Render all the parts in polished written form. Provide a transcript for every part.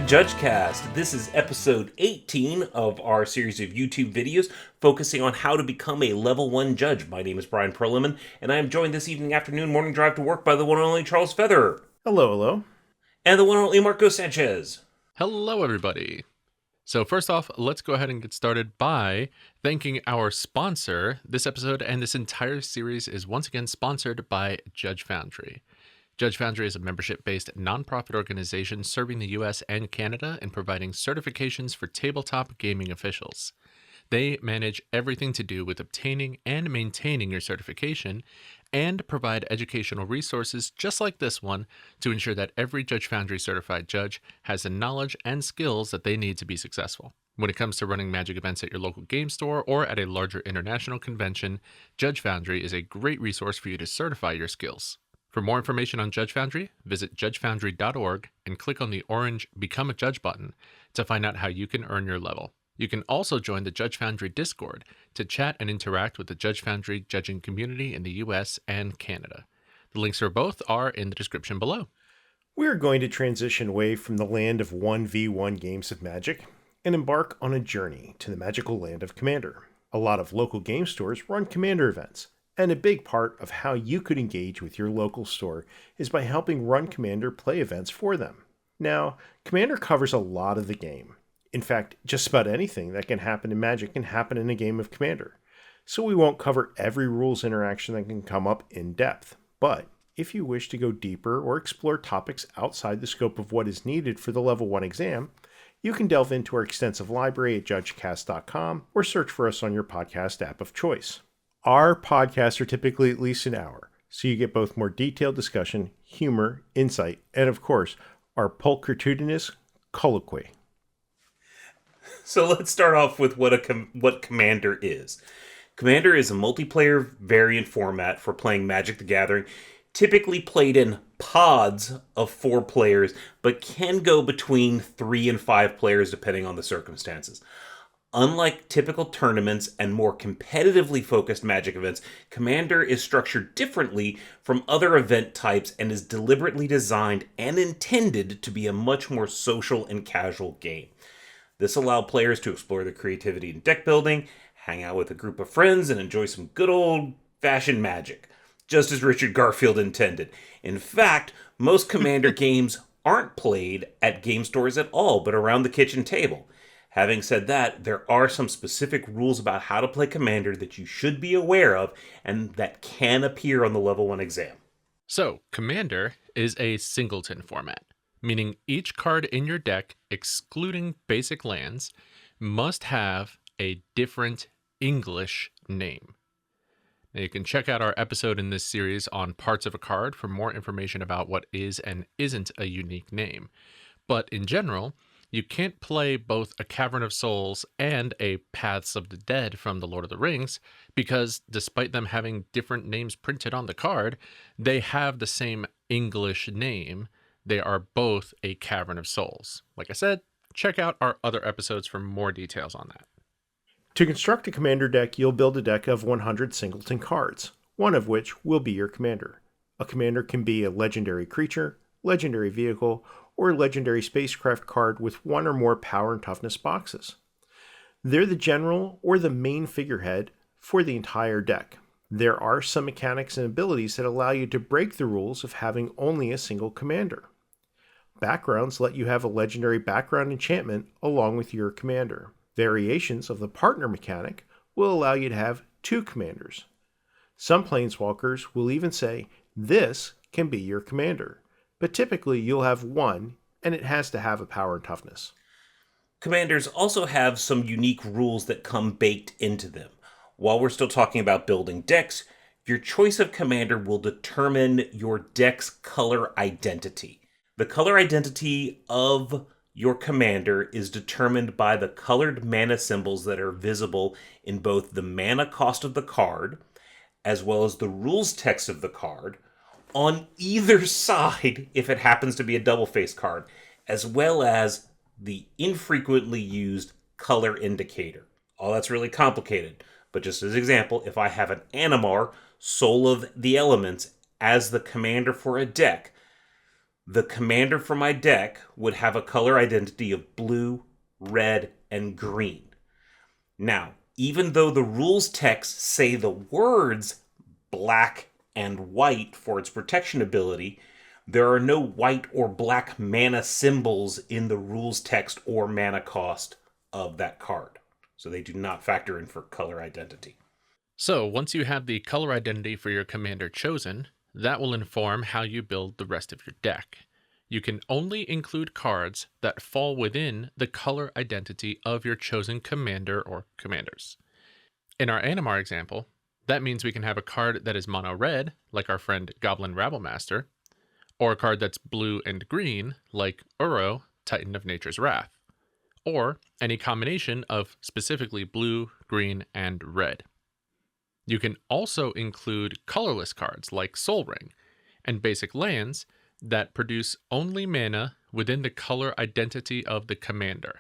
JudgeCast. This is episode 18 of our series of YouTube videos focusing on how to become a level 1 judge. My name is Bryan and I am joined this afternoon morning drive to work by the one and only Charles Feather. Hello, hello. And the one and only Marco Sanchez. Hello, everybody. So first off, let's go ahead and get started by thanking our sponsor. This episode and this entire series is once again sponsored by Judge Foundry. Judge Foundry is a membership-based nonprofit organization serving the U.S. and Canada and providing certifications for tabletop gaming officials. They manage everything to do with obtaining and maintaining your certification and provide educational resources just like this one to ensure that every Judge Foundry certified judge has the knowledge and skills that they need to be successful. When it comes to running Magic events at your local game store or at a larger international convention, Judge Foundry is a great resource for you to certify your skills. For more information on Judge Foundry, visit judgefoundry.org and click on the orange Become a Judge button to find out how you can earn your level. You can also join the Judge Foundry Discord to chat and interact with the Judge Foundry judging community in the US and Canada. The links for both are in the description below. We're going to transition away from the land of 1v1 games of Magic and embark on a journey to the magical land of Commander. A lot of local game stores run Commander events, and a big part of how you could engage with your local store is by helping Run Commander play events for them. Now, Commander covers a lot of the game. In fact, just about anything that can happen in Magic can happen in a game of Commander. So we won't cover every rules interaction that can come up in depth. But if you wish to go deeper or explore topics outside the scope of what is needed for the Level 1 exam, you can delve into our extensive library at JudgeCast.com or search for us on your podcast app of choice. Our podcasts are typically at least an hour, so you get both more detailed discussion, humor, insight, and of course, our pulchritudinous colloquy. So let's start off with what Commander is. Commander is a multiplayer variant format for playing Magic the Gathering, typically played in pods of 4 players, but can go between 3 and 5 players depending on the circumstances. Unlike typical tournaments and more competitively focused Magic events, Commander is structured differently from other event types and is deliberately designed and intended to be a much more social and casual game. This allowed players to explore their creativity in deck building, hang out with a group of friends, and enjoy some good old-fashioned Magic, just as Richard Garfield intended. In fact, most Commander games aren't played at game stores at all, but around the kitchen table. Having said that, there are some specific rules about how to play Commander that you should be aware of and that can appear on the Level 1 exam. So, Commander is a singleton format, meaning each card in your deck, excluding basic lands, must have a different English name. Now, you can check out our episode in this series on parts of a card for more information about what is and isn't a unique name. But in general, you can't play both a Cavern of Souls and a Paths of the Dead from the Lord of the Rings because, despite them having different names printed on the card, they have the same English name. They are both a Cavern of Souls. Like I said, check out our other episodes for more details on that. To construct a Commander deck, you'll build a deck of 100 singleton cards, one of which will be your Commander. A Commander can be a legendary creature, legendary vehicle, or legendary spacecraft card with 1 or more power and toughness boxes. They're the general or the main figurehead for the entire deck. There are some mechanics and abilities that allow you to break the rules of having only a single Commander. Backgrounds let you have a legendary background enchantment along with your Commander. Variations of the partner mechanic will allow you to have 2 Commanders. Some Planeswalkers will even say, this can be your Commander. But typically you'll have 1, and it has to have a power and toughness. Commanders also have some unique rules that come baked into them. While we're still talking about building decks, your choice of Commander will determine your deck's color identity. The color identity of your Commander is determined by the colored mana symbols that are visible in both the mana cost of the card, as well as the rules text of the card, on either side if it happens to be a double-faced card, as well as the infrequently used color indicator. All that's really complicated, but just as an example, if I have an Animar, Soul of the Elements, as the commander for a deck, the commander for my deck would have a color identity of blue, red, and green. Now, even though the rules text say the words black and white for its protection ability, there are no white or black mana symbols in the rules text or mana cost of that card. So they do not factor in for color identity. So once you have the color identity for your commander chosen, that will inform how you build the rest of your deck. You can only include cards that fall within the color identity of your chosen commander or commanders. In our Animar example, that means we can have a card that is mono red, like our friend Goblin Rabblemaster, or a card that's blue and green, like Uro, Titan of Nature's Wrath, or any combination of specifically blue, green, and red. You can also include colorless cards like Sol Ring and basic lands that produce only mana within the color identity of the commander.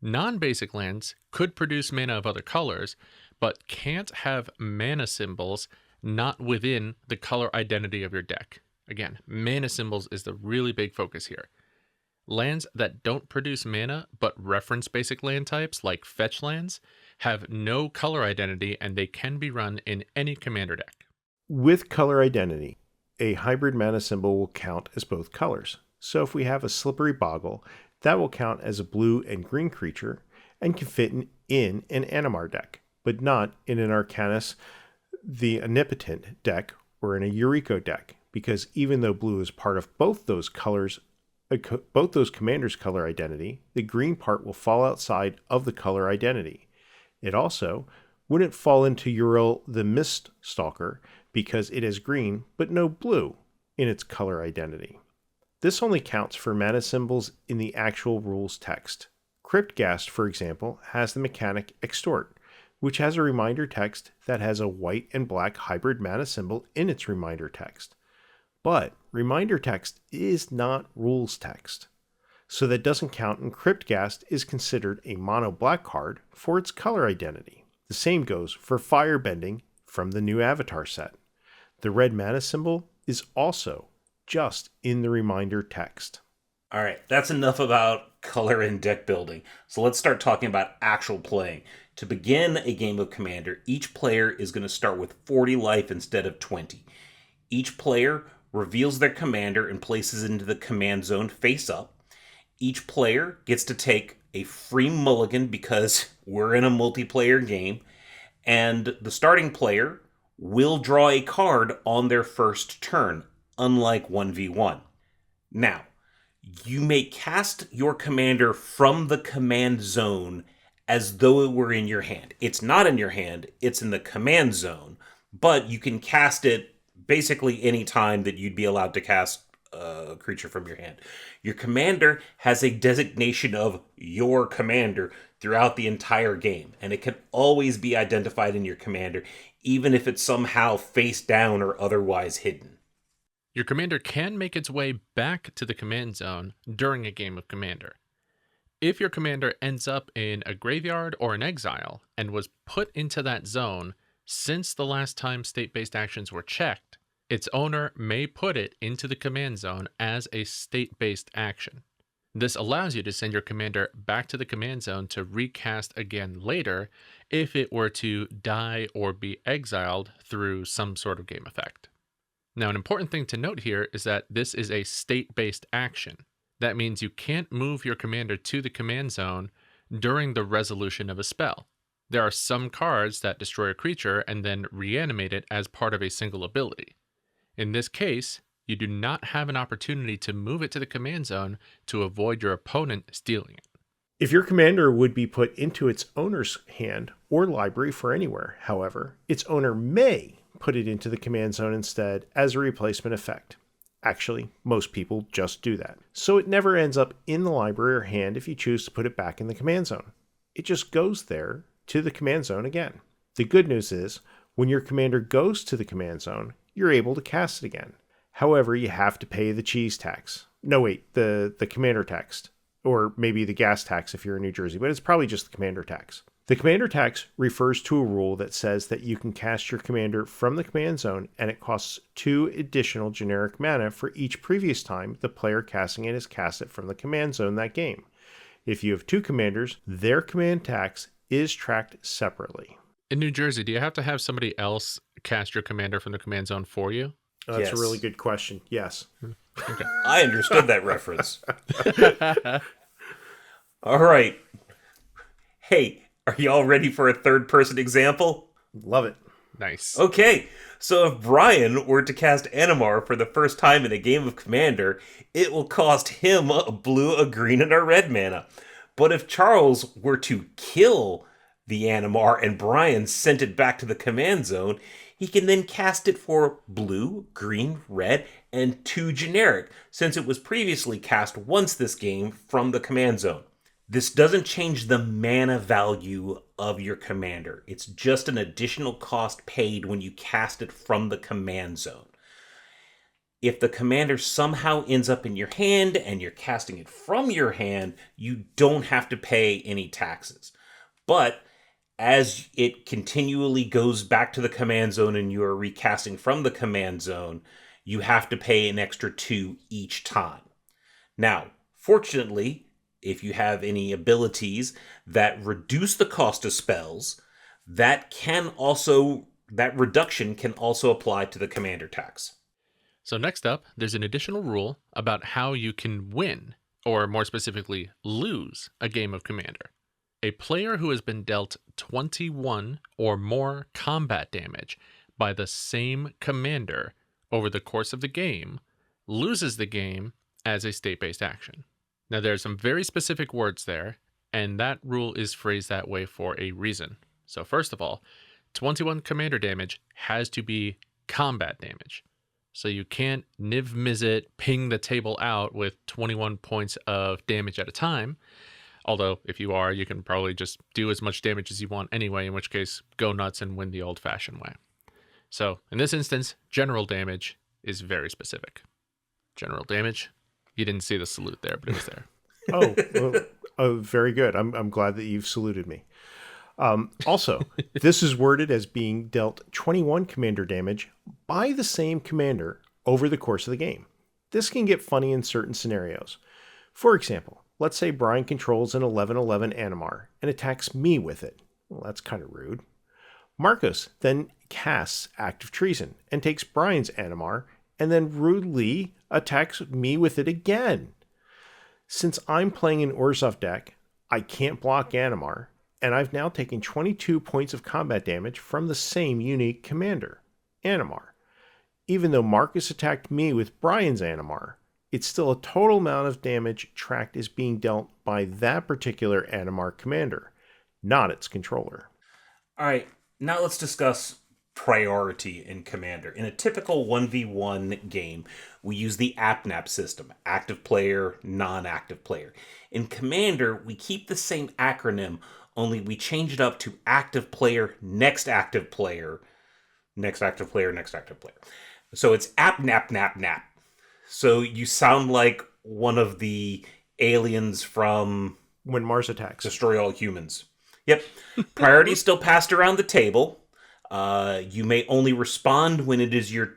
Non-basic lands could produce mana of other colors, but can't have mana symbols not within the color identity of your deck. Again, mana symbols is the really big focus here. Lands that don't produce mana but reference basic land types like fetch lands have no color identity and they can be run in any commander deck. With color identity, a hybrid mana symbol will count as both colors. So if we have a Slippery Boggle, that will count as a blue and green creature and can fit in an Animar deck, but not in an Arcanus, the Omnipotent deck, or in a Yuriko deck, because even though blue is part of both those colors, both those commanders' color identity, the green part will fall outside of the color identity. It also wouldn't fall into Uriel the Mist Stalker because it has green but no blue in its color identity. This only counts for mana symbols in the actual rules text. Cryptghast, for example, has the mechanic Extort, which has a reminder text that has a white and black hybrid mana symbol in its reminder text. But reminder text is not rules text, so that doesn't count, and Cryptghast is considered a mono black card for its color identity. The same goes for Firebending from the new Avatar set. The red mana symbol is also just in the reminder text. All right, that's enough about color and deck building. So let's start talking about actual playing. To begin a game of Commander, each player is going to start with 40 life instead of 20. Each player reveals their commander and places it into the command zone face up. Each player gets to take a free mulligan because we're in a multiplayer game, and the starting player will draw a card on their first turn, unlike 1v1. Now, you may cast your commander from the command zone as though it were in your hand. It's not in your hand, it's in the command zone, but you can cast it basically any time that you'd be allowed to cast a creature from your hand. Your commander has a designation of your commander throughout the entire game, and it can always be identified in your commander, even if it's somehow face down or otherwise hidden. Your commander can make its way back to the command zone during a game of Commander. If your commander ends up in a graveyard or an exile and was put into that zone since the last time state-based actions were checked, its owner may put it into the command zone as a state-based action. This allows you to send your commander back to the command zone to recast again later if it were to die or be exiled through some sort of game effect. Now, an important thing to note here is that this is a state-based action. That means you can't move your commander to the command zone during the resolution of a spell. There are some cards that destroy a creature and then reanimate it as part of a single ability. In this case, you do not have an opportunity to move it to the command zone to avoid your opponent stealing it. If your commander would be put into its owner's hand or library for anywhere, however, its owner may put it into the command zone instead as a replacement effect. Actually, most people just do that. So it never ends up in the library or hand if you choose to put it back in the command zone. It just goes there to the command zone again. The good news is, when your commander goes to the command zone, you're able to cast it again. However, you have to pay the cheese tax. No, wait, the commander tax. Or maybe the gas tax if you're in New Jersey, but it's probably just the commander tax. The commander tax refers to a rule that says that you can cast your commander from the command zone, and it costs 2 additional generic mana for each previous time the player casting it has cast it from the command zone that game. If you have 2 commanders, their command tax is tracked separately. In New Jersey, do you have to have somebody else cast your commander from the command zone for you? That's Yes. a really good question. Yes. Okay. I understood that reference. All right. Hey, are y'all ready for a third-person example? Love it. Nice. Okay, so if Bryan were to cast Animar for the first time in a game of Commander, it will cost him a blue, a green, and a red mana. But if Charles were to kill the Animar and Bryan sent it back to the command zone, he can then cast it for blue, green, red, and 2 generic, since it was previously cast once this game from the command zone. This doesn't change the mana value of your commander. It's just an additional cost paid when you cast it from the command zone. If the commander somehow ends up in your hand and you're casting it from your hand, you don't have to pay any taxes. But as it continually goes back to the command zone and you are recasting from the command zone, you have to pay an extra 2 each time. Now, fortunately, if you have any abilities that reduce the cost of spells, that reduction can also apply to the commander tax. So next up, there's an additional rule about how you can win, or more specifically, lose a game of Commander. A player who has been dealt 21 or more combat damage by the same commander over the course of the game loses the game as a state-based action. Now, there are some very specific words there, and that rule is phrased that way for a reason. So first of all, 21 commander damage has to be combat damage. So you can't niv-mizzet, ping the table out with 21 points of damage at a time. Although, if you are, you can probably just do as much damage as you want anyway, in which case, go nuts and win the old-fashioned way. So, in this instance, general damage is very specific. General damage, you didn't see the salute there, but it was there. Oh, very good. I'm glad that you've saluted me. Also, this is worded as being dealt 21 commander damage by the same commander over the course of the game. This can get funny in certain scenarios. For example, let's say Bryan controls an 11/11 Animar and attacks me with it. Well, that's kind of rude. Marcos then casts Act of Treason and takes Bryan's Animar and then rudely attacks me with it again. Since I'm playing an Orzhov deck, I can't block Animar, and I've now taken 22 points of combat damage from the same unique commander, Animar. Even though Marcus attacked me with Bryan's Animar, it's still a total amount of damage tracked as being dealt by that particular Animar commander, not its controller. All right, now let's discuss priority in Commander. In a typical 1v1 game, we use the AppNap system, active player, non-active player. In Commander, we keep the same acronym, only we change it up to active player, next active player, next active player, next active player. So it's AppNap. So you sound like one of the aliens from When Mars Attacks. Destroy All Humans. Yep. Priority is still passed around the table. You may only respond when it is your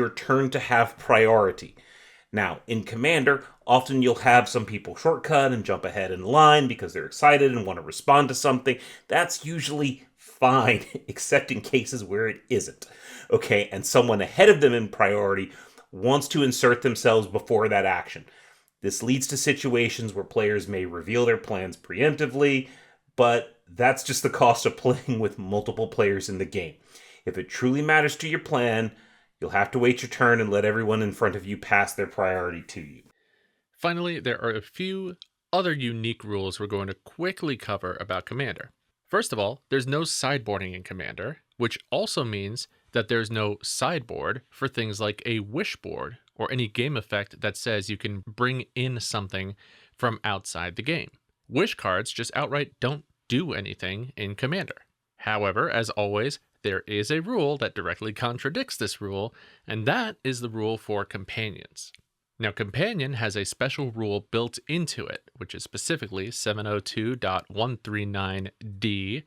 turn to have priority. Now, in Commander, often you'll have some people shortcut and jump ahead in line because they're excited and want to respond to something. That's usually fine, except in cases where it isn't. Okay, and someone ahead of them in priority wants to insert themselves before that action. This leads to situations where players may reveal their plans preemptively, but that's just the cost of playing with multiple players in the game. If it truly matters to your plan, you'll have to wait your turn and let everyone in front of you pass their priority to you. Finally, there are a few other unique rules we're going to quickly cover about Commander. First of all, there's no sideboarding in Commander, which also means that there's no sideboard for things like a wish board or any game effect that says you can bring in something from outside the game. Wish cards just outright don't do anything in Commander. However, as always, there is a rule that directly contradicts this rule, and that is the rule for companions. Now, Companion has a special rule built into it, which is specifically 702.139D,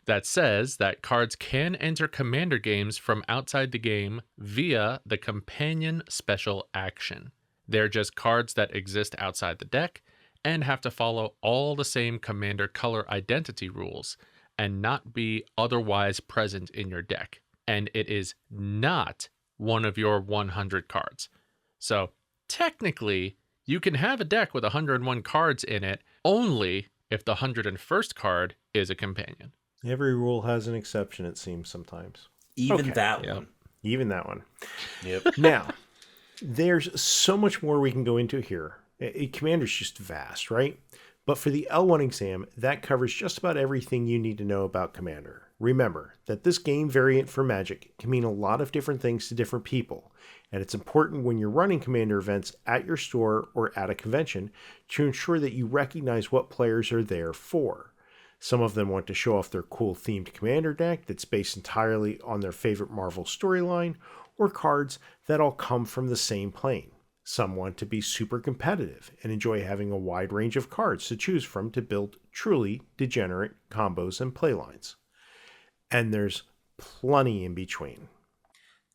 that says that cards can enter Commander games from outside the game via the Companion special action. They're just cards that exist outside the deck and have to follow all the same Commander color identity rules and not be otherwise present in your deck. And it is not one of your 100 cards. So technically, you can have a deck with 101 cards in it only if the 101st card is a companion. Every rule has an exception, it seems, sometimes. Even Okay. that Yep. one. Even that one. Yep. Now, there's so much more we can go into here. Commander's just vast, right? But for the L1 exam, that covers just about everything you need to know about Commander. Remember that this game variant for Magic can mean a lot of different things to different people, and it's important when you're running Commander events at your store or at a convention to ensure that you recognize what players are there for. Some of them want to show off their cool themed Commander deck that's based entirely on their favorite Marvel storyline, or cards that all come from the same plane. Some want to be super competitive and enjoy having a wide range of cards to choose from to build truly degenerate combos and playlines. And there's plenty in between.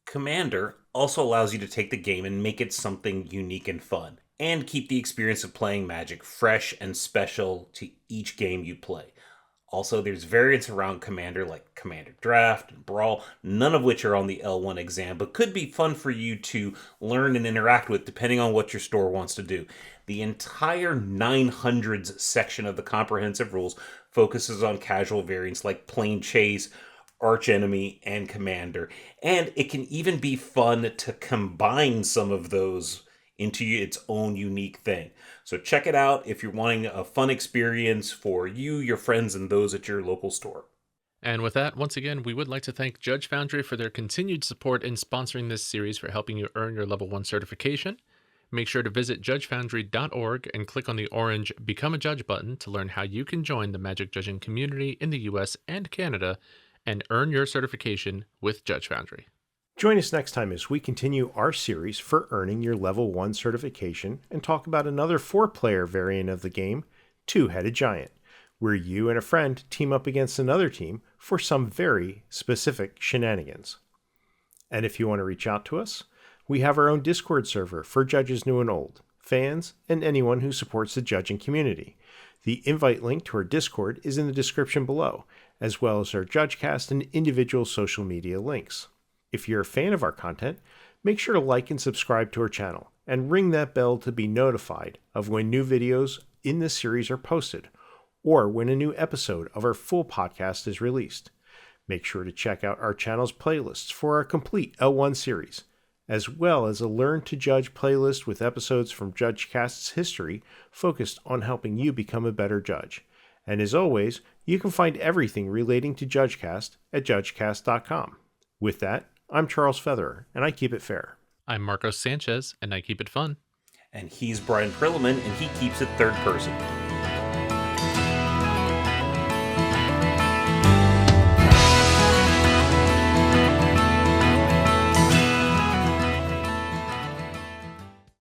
Commander also allows you to take the game and make it something unique and fun, and keep the experience of playing Magic fresh and special to each game you play. Also, there's variants around Commander like Commander Draft and Brawl, none of which are on the L1 exam, but could be fun for you to learn and interact with depending on what your store wants to do. The entire 900s section of the comprehensive rules focuses on casual variants like Plane Chase, Archenemy, and Commander. And it can even be fun to combine some of those into its own unique thing. So check it out if you're wanting a fun experience for you, your friends, and those at your local store. And with that, once again, we would like to thank Judge Foundry for their continued support in sponsoring this series for helping you earn your level 1 certification. Make sure to visit judgefoundry.org and click on the orange Become a Judge button to learn how you can join the magic judging community in the US and Canada and earn your certification with Judge Foundry. Join us next time as we continue our series for earning your level 1 certification and talk about another 4-player variant of the game, Two-Headed Giant, where you and a friend team up against another team for some very specific shenanigans. And if you want to reach out to us, we have our own Discord server for judges new and old, fans, and anyone who supports the judging community. The invite link to our Discord is in the description below, as well as our JudgeCast and individual social media links. If you're a fan of our content, make sure to like and subscribe to our channel, and ring that bell to be notified of when new videos in this series are posted, or when a new episode of our full podcast is released. Make sure to check out our channel's playlists for our complete L1 series, as well as a Learn to Judge playlist with episodes from JudgeCast's history focused on helping you become a better judge. And as always, you can find everything relating to JudgeCast at judgecast.com. With that, I'm Charles Featherer, and I keep it fair. I'm Marcos Sanchez, and I keep it fun. And he's Bryan and he keeps it third person.